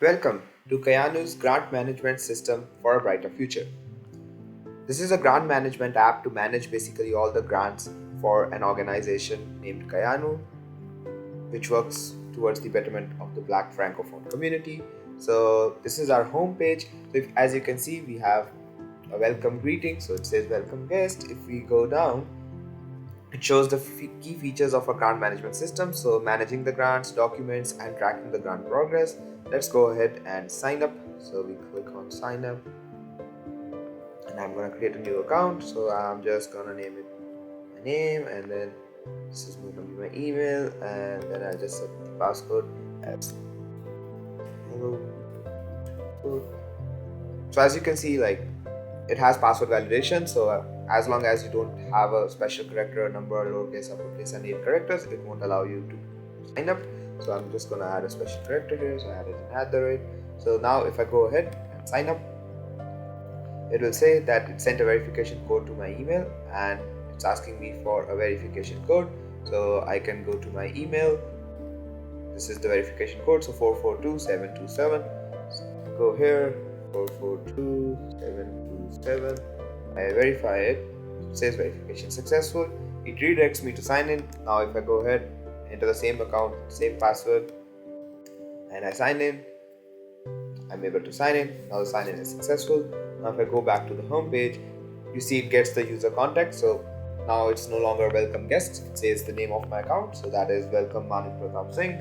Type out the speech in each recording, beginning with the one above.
Welcome to Kayanou's Grant Management System for a Brighter Future. This is a grant management app to manage basically all the grants for an organization named Kayanou, which works towards the betterment of the Black Francophone community. So this is our homepage. So as you can see, we have a welcome greeting. So it says welcome guest. If we go down, it shows the key features of a grant management system. So managing the grants, documents, and tracking the grant progress. Let's go ahead and sign up. So we click on sign up, and I'm gonna create a new account. So I'm just gonna name it my name, and then this is gonna be my email, and then I just set the passcode as hello. So as you can see, like it has password validation. So as long as you don't have a special character, number, lowercase, uppercase, and 8 characters, it won't allow you to sign up. So I'm just gonna add a special character here. So I added an @ So now if I go ahead and sign up, it will say that it sent a verification code to my email, and it's asking me for a verification code. So I can go to my email. This is the verification code. So 442727. So go here, 442727. I verify it. It says verification successful. It redirects me to sign in. Now if I go ahead, enter the same account, same password, and I sign in, I'm able to sign in. Now the sign in is successful. Now if I go back to the home page, you see it gets the user contact. So now it's no longer welcome guest. It says the name of my account. So that is welcome Maanit Pratap Singh.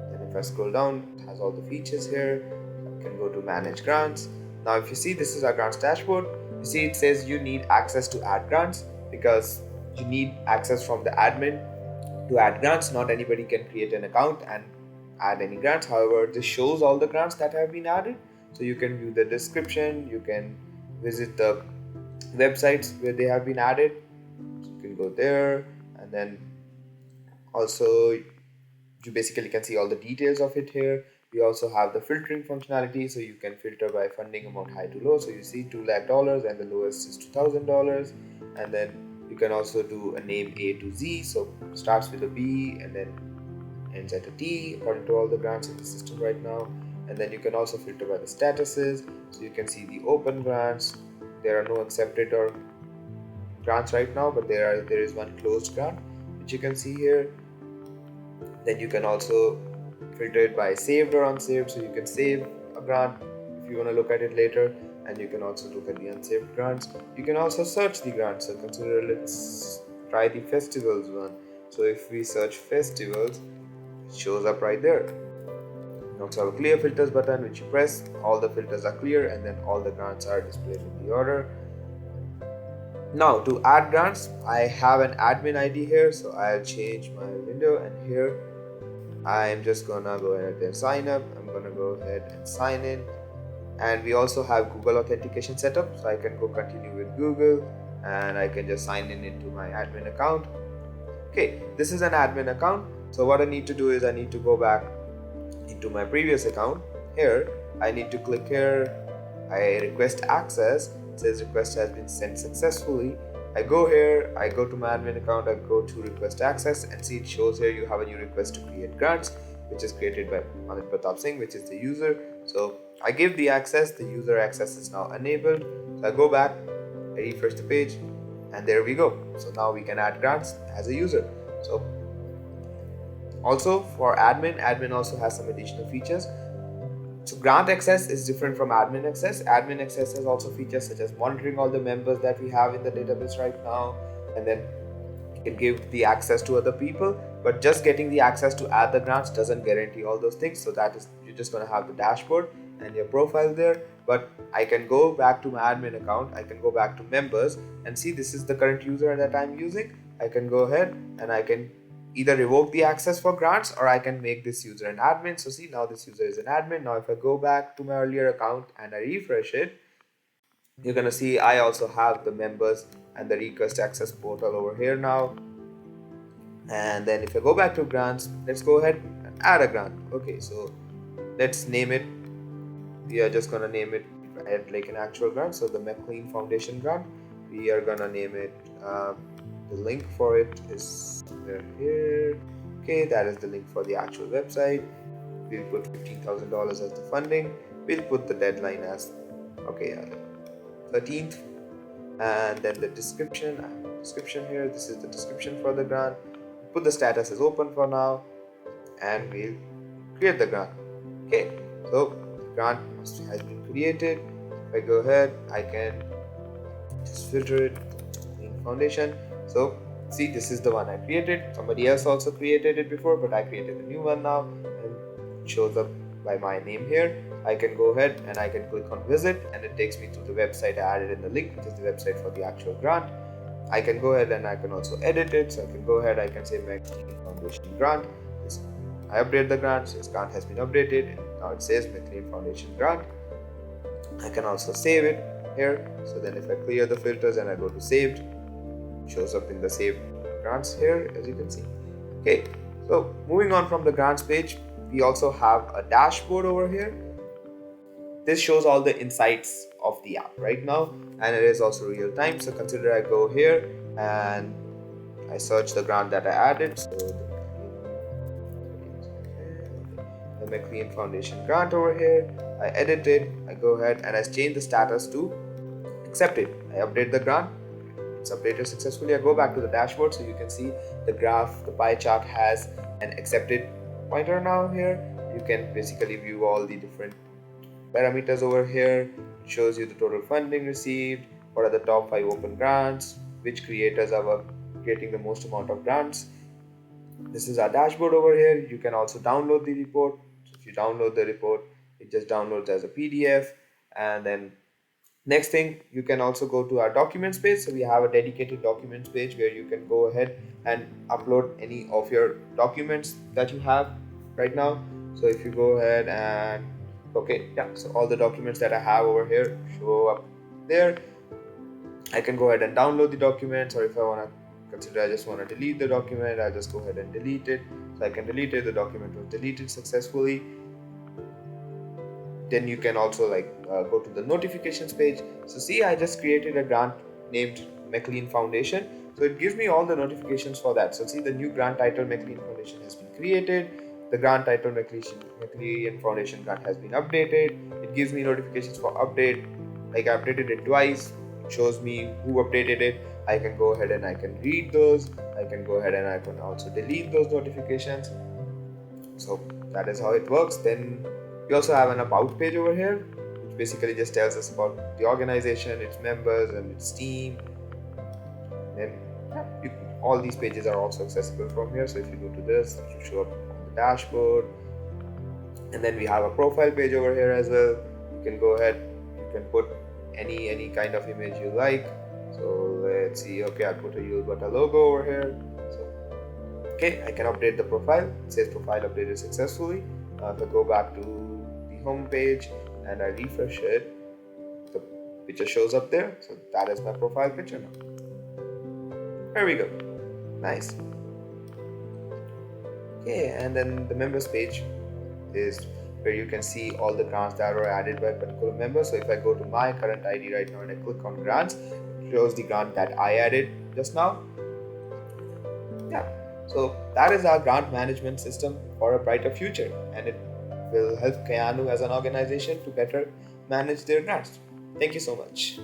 Then if I scroll down, it has all the features here. I can go to manage grants. Now if you see, this is our grants dashboard. You see it says you need access to add grants, because you need access from the admin to add grants. Not anybody can create an account and add any grants. However, this shows all the grants that have been added. So you can view the description, you can visit the websites where they have been added. So you can go there, and then also you basically can see all the details of it here. We also have the filtering functionality, so you can filter by funding amount high to low. So you see $2 lakh and the lowest is $2,000, and then you can also do a name A to Z, so starts with a B and then ends at a T according to all the grants in the system right now. And then you can also filter by the statuses, so you can see the open grants. There are no accepted or grants right now, but there is one closed grant which you can see here. Then you can also filter it by saved or unsaved, so you can save a grant if you want to look at it later, and you can also look at the unsaved grants. You can also search the grants. So let's try the festivals one. So if we search festivals, it shows up right there. You also have a clear filters button, which you press, all the filters are clear, and then all the grants are displayed in the order. Now to add grants, I have an admin ID here, so I'll change my window, and here I'm just gonna go ahead and sign up. I'm gonna go ahead and sign in, and we also have Google authentication setup, so I can go continue with Google, and I can just sign in into my admin account. Okay, this is an admin account. So what I need to do is I need to go back into my previous account. Here I need to click here, I request access. It says request has been sent successfully. I go here, I go to my admin account, I go to request access, and see it shows here you have a new request to create grants, which is created by Maanit Pratap Singh, which is the user. So I give the access, the user access is now enabled. So I go back, I refresh the page, and there we go. So now we can add grants as a user. So also for admin also has some additional features. So grant access is different from admin access. Admin access has also features such as monitoring all the members that we have in the database right now, and then you can give the access to other people, but just getting the access to add the grants doesn't guarantee all those things. So that is, you're just going to have the dashboard and your profile there. But I can go back to my admin account, I can go back to members and see this is the current user that I'm using. I can go ahead and I can either revoke the access for grants, or I can make this user an admin. So see, now this user is an admin. Now if I go back to my earlier account and I refresh it, you're gonna see I also have the members and the request access portal over here now. And then if I go back to grants, let's go ahead and add a grant. Okay, so let's name it. We are just gonna name it like an actual grant. So the McLean Foundation grant, we are gonna name it the link for it is here. Okay, that is the link for the actual website. we'll put $15,000 as the funding. We'll put the deadline as 13th, and then the description. I have a description here. This is the description for the grant. Put the status as open for now, and we'll create the grant. Okay, so the grant has been created. If I go ahead, I can just filter it in foundation. So see, this is the one I created. Somebody else also created it before, but I created a new one now, and it shows up by my name here. I can go ahead and I can click on visit, and it takes me to the website I added in the link, which is the website for the actual grant. I can go ahead and I can also edit it. So I can go ahead, I can say McLean Foundation grant. I update the grant, so this grant has been updated. Now it says McLean Foundation grant. I can also save it here. So then if I clear the filters and I go to saved, it shows up in the saved grants here, as you can see. Okay, so moving on from the grants page, we also have a dashboard over here. This shows all the insights of the app right now, and it is also real time. So consider I go here and I search the grant that I added. So the McLean Foundation grant over here, I edit it, I go ahead and I change the status to accepted. I update the grant, it's updated successfully. I go back to the dashboard, so you can see the graph, the pie chart has an accepted pointer now here. You can basically view all the different parameters over here. It shows you the total funding received, what are the top 5 open grants, which creators are creating the most amount of grants. This is our dashboard over here. You can also download the report. So if you download the report, it just downloads as a PDF. And then next thing, you can also go to our documents page. So we have a dedicated documents page where you can go ahead and upload any of your documents that you have right now. So if you go ahead and so all the documents that I have over here show up there. I can go ahead and download the documents, or if I want to consider I just want to delete the document, I just go ahead and delete it. So I can delete it. The document was deleted successfully. Then you can also go to the notifications page. So see, I just created a grant named McLean Foundation. So it gives me all the notifications for that. So see, the new grant title McLean Foundation has been created. The grant title McLean Foundation grant has been updated. It gives me notifications for update. Like I updated it twice. It shows me who updated it. I can go ahead and I can read those. I can go ahead and I can also delete those notifications. So that is how it works. Then we also have an about page over here, which basically just tells us about the organization, its members, and its team. Then all these pages are also accessible from here. So if you go to this, it will show up on the dashboard. And then we have a profile page over here as well. You can go ahead, you can put any kind of image you like. So let's see, I'll put a Alberta logo over here. So I can update the profile. It says profile updated successfully. If I go back to the home page and I refresh it, the picture shows up there. So that is my profile picture now. There we go. Nice. And then the members page is where you can see all the grants that were added by a particular member. So if I go to my current ID right now and I click on grants, it shows the grant that I added just now. So that is our grant management system for a brighter future, and it will help Kayanou as an organization to better manage their grants. Thank you so much.